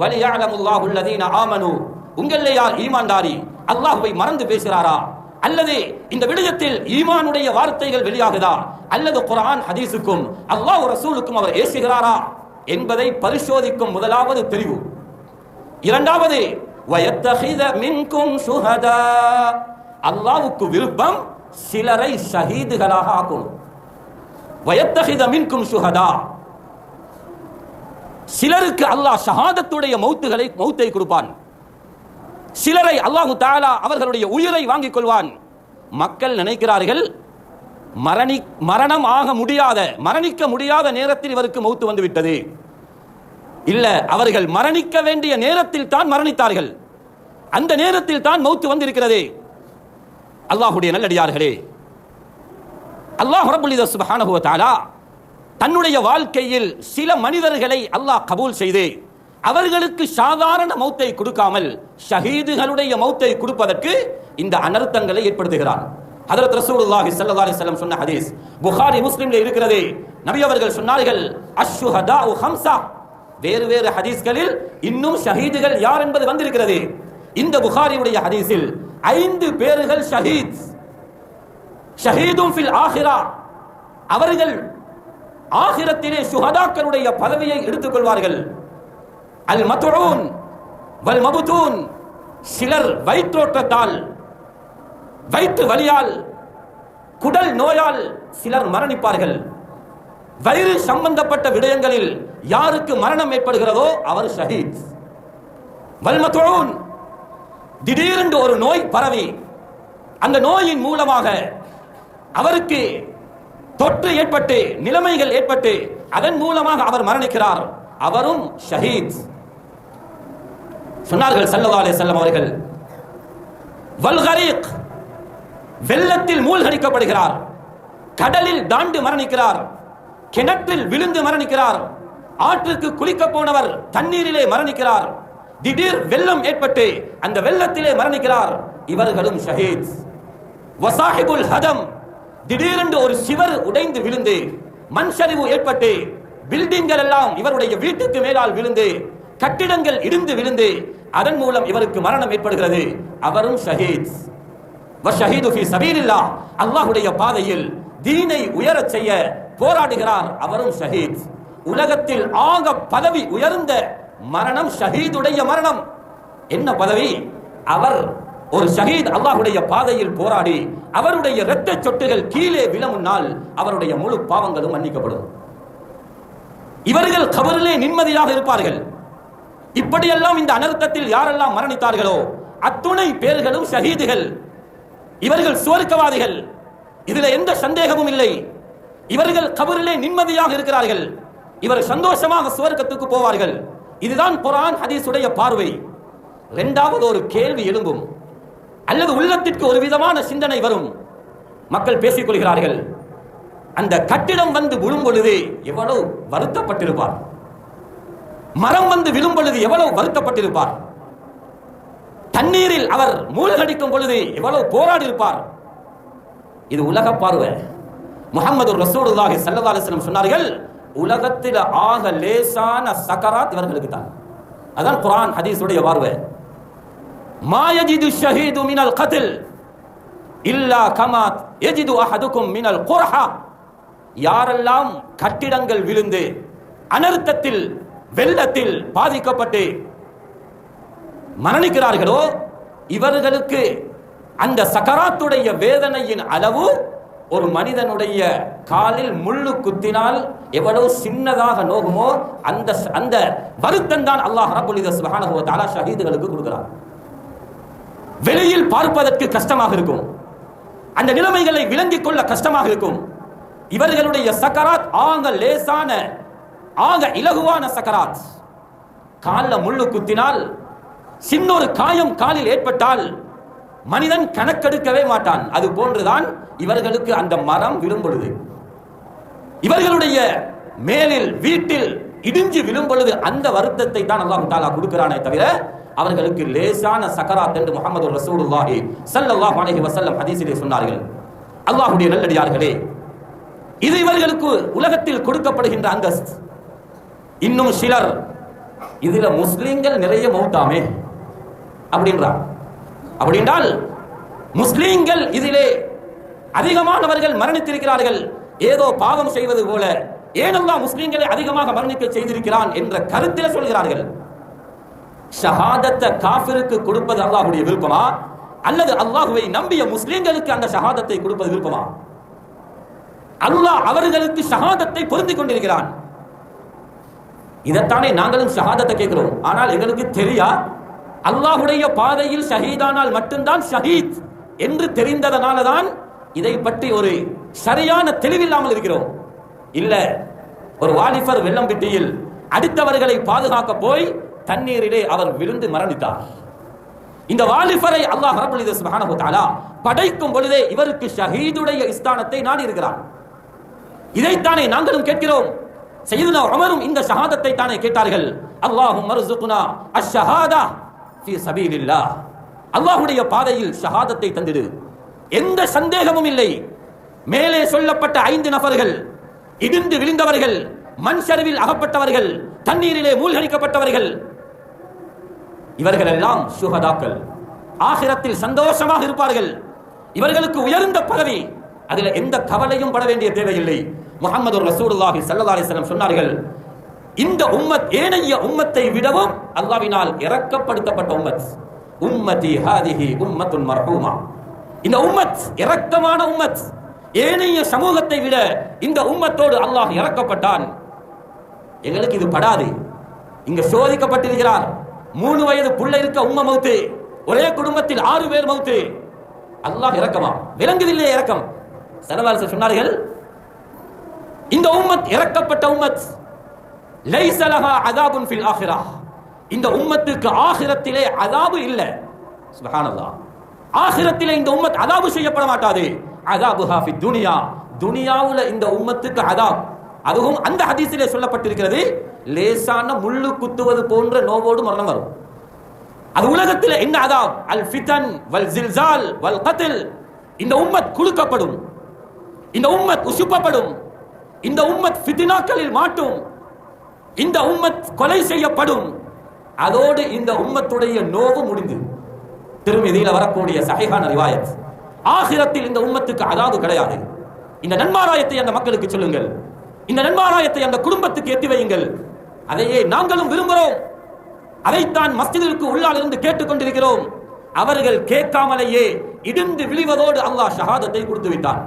வலியஅலமுல்லாஹு அல்லதீன ஆமனு, உங்களிலே யார் ஈமான்தாரி அல்லாஹ்வை மறந்து பேசுகிறாரா, அல்லது இந்த விடயத்தில் ஈமானுடைய வார்த்தைகள் வெளியாகுதா, அல்லது குர்ஆன் ஹதீஸுக்கும் அல்லாஹ் ரசூலுக்கும் அவர் ஏசுகிறாரா என்பதை பரிசோதிக்கும் முதலாவது தெரிவு. இரண்டாவது, வயத்தஹித மின்கும் ஷுஹதா, அல்லாஹ்வுக்கு விருப்பம் சிலரை ஷஹீதுகளாக ஆக்கும். வயத்தஹித மின்கும் ஷுஹதா, சிலருக்கு அல்லாஹ் ஷஹாதத்துடைய மௌத்தை கொடுப்பான், சிலரை அல்லாஹு தஆலா அவர்களுடைய உயிரை வாங்கிக் கொள்வான். மக்கள் நினைக்கிறார்கள் மரணம் ஆக முடியாத, மரணிக்க முடியாத நேரத்தில் இவருக்கு மௌத்து வந்து விட்டது. இல்ல, அவர்கள் மரணிக்க வேண்டிய நேரத்தில் தான் மரணித்தார்கள், அந்த நேரத்தில் தான் மௌத்து வந்திருக்கிறது. அல்லாஹ்வுடைய நல்லடியார்களே, அல்லாஹ் ரப்பல் இஸ்ஸத் சுப்ஹானஹு வ தஆலா தன்னுடைய வாழ்க்கையில் சில மனிதர்களை அல்லாஹ் கபூல் செய்து அவர்களுக்கு சாதாரண மௌத்தை கொடுக்காமல் ஷஹீதுகளுடைய மௌத்தை கொடுப்பதற்கு இந்த அனர்த்தங்களை ஏற்படுத்துகிறார். ஹஜ்ரத் ரசூலுல்லாஹி ஸல்லல்லாஹு அலைஹி வஸல்லம் சொன்ன ஹதீஸ் புகாரி முஸ்லிம்ல இருக்கிறது. நபி அவர்கள் சொன்னார்கள், அஷ்ஷுஹதாஉ ஹம்ஸா. வேறு வேறு ஹதீஸ்களில் இன்னும் ஷஹீதுகள் யார் என்பது வந்திருக்கிறது. இந்த புகாரியுடைய ஹதீஸில் 5 பேர்கள் ஷஹீத், ஷஹீதும் ஃபில் ஆஹிரா, அவர்கள் ஆகிரத்திலே சுஹதாக்களுடைய பதவியை எடுத்துக் கொள்வார்கள். அல் மத்ஊன் வல் மபுதூன், சிலர் வயிற்றோட்டத்தால், வயிற்று வலியால், குடல் நோயால் சிலர் மரணிப்பார்கள். வயிறு சம்பந்தப்பட்ட விடயங்களில் யாருக்கு மரணம் ஏற்படுகிறதோ அவர் ஷஹீத். வல் மத்ஊன், திடீரென்று ஒரு நோய் பரவி அந்த நோயின் மூலமாக அவருக்கு தொற்று ஏற்பட்டு நிலைமைகள் ஏற்பட்டு அதன் மூலமாக அவர் மரணிக்கிறார், அவரும் ஷஹீத். சொன்னார்கள் ஸல்லல்லாஹு அலைஹி வஸல்லம் அவர்கள், வல் கரீக், வெள்ளத்தில் மூழ்கடிக்கப்படுகிறார், கடலில் தாண்டு மரணிக்கிறார், கிணற்றில் விழுந்து மரணிக்கிறார், ஆற்றுக்கு குளிக்க போனவர் தண்ணீரிலே மரணிக்கிறார், திடீர் வெள்ளம் ஏற்பட்டு அந்த வெள்ளத்திலே மரணிக்கிறார், இவர்களும் ஷஹீத். வசாஹிபுல் ஹதம், திடீரென்று ஒரு சிவர் உடைந்து விழுந்து மண் சரிவு ஏற்பட்டு பில்டிங்கள் எல்லாம் இவருடைய வீட்டுக்கு மேலால் விழுந்து கட்டிடங்கள் இடிந்து விழுந்து அதன் மூலம் இவருக்கு மரணம் ஏற்படுகிறது, அவரும் ஷஹீத். வஷஹீது ஃபீ சபீலில்லாஹ், அல்லாஹ்வுடைய பாதையில் தீனை உயரச் செய்ய போராடுகிறார், அவரும் ஷஹீத். உலகத்தில் ஆக பதவி உயர்ந்த மரணம் ஷஹீதுடைய மரணம். என்ன பதவி? அவர் ஒரு ஷஹீத் அல்லாஹ்வுடைய பாதையில் போராடி அவருடைய இரத்த சொட்டுகள் கீழே விழ முன்னால் அவருடைய முழு பாவங்களும் மன்னிக்கப்படும். இவர்கள் கபரிலே நிம்மதியாக இருப்பார்கள். இப்படியெல்லாம் இந்த அனர்த்தத்தில் யாரெல்லாம் மரணித்தார்களோ அத்துணை பேர்களும் ஷஹீதுகள். இவர்கள் சுவர்க்கவாதிகள், இதில் எந்த சந்தேகமும் இல்லை. இவர்கள் கபரிலே நிம்மதியாக இருக்கிறார்கள், இவர் சந்தோஷமாக சுவர்க்கத்துக்கு போவார்கள். இதுதான் குர்ஆன் ஹதீஸுடைய பார்வை. இரண்டாவது ஒரு கேள்வி எழும்பும், அல்லது உள்ளத்திற்கு ஒரு விதமான சிந்தனை வரும். மக்கள் பேசிக் கொள்கிறார்கள், அந்த கட்டிடம் வந்து விழும் பொழுது எவ்வளவு வருத்தப்பட்டிருப்பார், மரம் வந்து விழும் பொழுது எவ்வளவு வருத்தப்பட்டிருப்பார், தண்ணீரில் அவர் மூழ்கடிக்கும் பொழுது எவ்வளவு போராடி இருப்பார். இது உலக பார்வை. முஹம்மது ரசூலுல்லாஹி ஸல்லல்லாஹு அலைஹி வஸல்லம் சொன்னார்கள், உலகத்தில் ஆக லேசான சக்கராத் இவர்களுக்கு தான். அதான் குர்ஆன் ஹதீஸுடைய பார்வை. மா யஜிது ஷஹீது மினல் கத்ல் இல்லா கமா யஜிது அஹதுக்கும் மினல் குர்ஹா. யாரெல்லாம் கட்டிடங்கள் விழுந்து அனர்த்தத்தில் வெள்ளத்தில் பாதிக்கப்பட்டு மரணிக்கிறார்களோ இவர்களுக்கு அந்த சக்கராத்துடைய வேதனையின் அளவு ஒரு மனிதனுடைய காலில் முள்ளு குத்தினால் எவ்வளவு சின்னதாக நோகுமோ அந்த அந்த வருத்தம் தான் அல்லாஹ் ரப்பல் இஸ்ஸத் சுப்ஹானஹு வ தஆலா ஷஹீதுகளுக்கு கொடுக்கிறார். வெளியில் பார்ப்பதற்கு கஷ்டமாக இருக்கும், அந்த நிலைமைகளை விளங்கிக் கொள்ள கஷ்டமாக இருக்கும். இவர்களுடைய சக்கராத் ஆக லேசான, ஆக இலகுவான சக்கராத். காலில் முள்ளு குத்தினால், சின்னொரு காயம் காலில் ஏற்பட்டால் மனிதன் கணக்கெடுக்கவே மாட்டான். அது போன்றுதான் இவர்களுக்கு அந்த மரம் விழும் பொழுது, இவர்களுடைய மேலில் வீட்டில் இடிஞ்சு விழும் பொழுது அந்த வருத்தத்தை தான் அல்லாஹ் தஆலா கொடுக்கிறானே தவிர அவர்களுக்கு லேசான சக்கராத் என்று முஹம்மது ரசூலுல்லாஹி ஸல்லல்லாஹு அலைஹி வஸல்லம் ஹதீஸிலே சொன்னார்கள். அல்லாஹ்வுடைய நல்லடியார்களே, இது இவர்களுக்கு உலகத்தில் கொடுக்கப்படுகின்ற அந்தஸ்து. இன்னும் சிலர் இதுல முஸ்லிம்கள் நிறைய மௌத்தாமே அப்படின்றார். அப்படின்றால் முஸ்லிம்கள் இதிலே அதிகமானவர்கள் மரணித்திருக்கிறார்கள், ஏதோ பாவம் செய்வது போல ஏனெல்லாம் முஸ்லிம்களை அதிகமாக மரணிக்க செய்திருக்கிறான் என்ற கருத்தில் சொல்கிறார்கள். ஷஹாதத்தை காஃபிருக்கு கொடுப்பது அல்லாஹ்வுடைய விருப்பமா, அல்லது அல்லாஹ்வை நம்பிய முஸ்லிம்களுக்கு அந்த ஷஹாதத்தை கொடுப்பது விருப்பமா? அல்லாஹ் அவர்களுக்கு ஷஹாதத்தை பொருந்திக் கொண்டிருக்கிறான். இதைத்தானே நாங்களும் ஷஹாதத்தை கேட்கிறோம். ஆனால் எங்களுக்கு தெரியா அல்லாஹ்வுடைய பாதையில் ஷஹீதானால் மட்டும்தான் ஷஹீத் என்று தெரிந்ததனால தான் இதை பற்றி ஒரு சரியான தெளிவில்லாமல் இருக்கிறோம். இல்ல, ஒரு வாலிபர் வெள்ளம்பிட்டியில் அடுத்தவர்களை பாதுகாக்க போய் தண்ணீரிலே அவர் விழுந்து மரணித்தார். இந்த வாலிபரை அல்லாஹ் ரப்பல் இஸ்ஸத் சுப்ஹானஹு வ தஆலா படைக்கும் பொழுதே இவருக்கு ஷஹீதுடைய ஸ்தானத்தை நாடி இருக்கிறார். இதைத்தானே நாங்களும் கேட்கிறோம். சய்யிதுனா உமரும் இந்த ஷஹாதத்தை தானே கேட்டார்கள். அல்லாஹும்ம ர்ஸுக்னா அஷ்-ஷஹாதா ஃபீ ஸபீலில்லாஹ், அல்லாஹ்வுடைய பாதையில் ஷஹாதத்தை தந்திடு. எந்த சந்தேகமும் இல்லை. மேலே சொல்லப்பட்ட 5 நபர்கள், இடிந்து விழுந்தவர்கள், மண் சரிவில் அகப்பட்டவர்கள், தண்ணீரிலே மூழ்கடிக்கப்பட்டவர்கள், இவர்கள் எல்லாம் சுஹதாக்கள். ஆகிரத்தில் சந்தோஷமாக இருப்பார்கள். இவர்களுக்கு உயர்ந்த பதவி, அதில் எந்த கவலையும் பட வேண்டிய தேவையில்லை. முஹம்மது ரசூலுல்லாஹி ஸல்லல்லாஹு அலைஹி வஸல்லம் சொன்னார்கள், இந்த உம்மத் ஏனைய உம்மத்தை விடவும் அல்லாஹ்வினால் இரக்கப்படுத்தப்பட்ட உம்மத். உம்மதி ஹாதிஹி உம்மத்துன் மர்ஹூமா, இந்த உம்மத் இரக்கமான உம்மத். ஏனைய சமூகத்தை விட இந்த உம்மத்தோடு அல்லாஹ் இரக்கப்பட்டான். எங்களுக்கு இது படாது. இங்க சோதிக்கப்பட்டிருக்கிறார். 3 வயது புள்ள இருக்க உம்ம மௌத்து, ஒரே குடும்பத்தில் 6 பேர் மௌத்து. அல்லாஹ் இரக்கமா? விளங்குதில்லை இரக்கம். ஸல்லல்லாஹு சொன்னார்கள், இந்த உம்மத் இரக்கப்பட்ட உம்மத். லைஸ லஹா அஸாபுன் ஃபில் ஆখিরাহ, இந்த உம்மத்துக்கு ஆகிரத்திலே அஸாபு இல்லை. சுப்ஹானல்லாஹ், ஆகிரத்திலே இந்த உம்மத் அஸாபு செய்யப்பட மாட்டாது. அஸாபுஹா ஃபித் துனியா, துனியாவுல இந்த உம்மத்துக்கு அஸாப். அதுவும் அந்த ஹதீஸிலே சொல்லப்பட்டிருக்கிறது, லேசான முள்ளு குத்துவது போன்ற நோவோடு மரணம் வரும். அது உலகத்தில் என்ன அஸாப்? அல் ஃபிதன் வல் ஜில்சால் வல் கத்ல். இந்த உம்மத் குலுக்கப்படும், இந்த உம்மத் உசுப்பப்படும், இந்த உம்மத் ஃபித்னாக்களில் மாட்டும், இந்த உம்மத் கொலை செய்யப்படும். அதோடு இந்த உம்மத்துடைய நோவு முடிந்து. திருமிதியில் வரக்கூடிய சஹீஹான ரிவாயத். ஆகிரத்தில் இந்த உம்மத்துக்கு அஸாபு கிடையாது. இந்த நன்மாராயத்தை அந்த மக்களுக்கு சொல்லுங்கள், இந்த நன்மாராயத்தை அந்த குடும்பத்துக்கு எத்தி வையுங்கள். அதையே நாங்களும் விரும்புகிறோம். அதைத்தான் மஸ்ஜிதிற்கு உள்ளால் இருந்து கேட்டுக்கொண்டிருக்கிறோம். அவர்கள் கேட்காமலேயே இடிந்து விழுவதோடு அல்லாஹ் ஷஹாதத்தை கொடுத்து விட்டான்.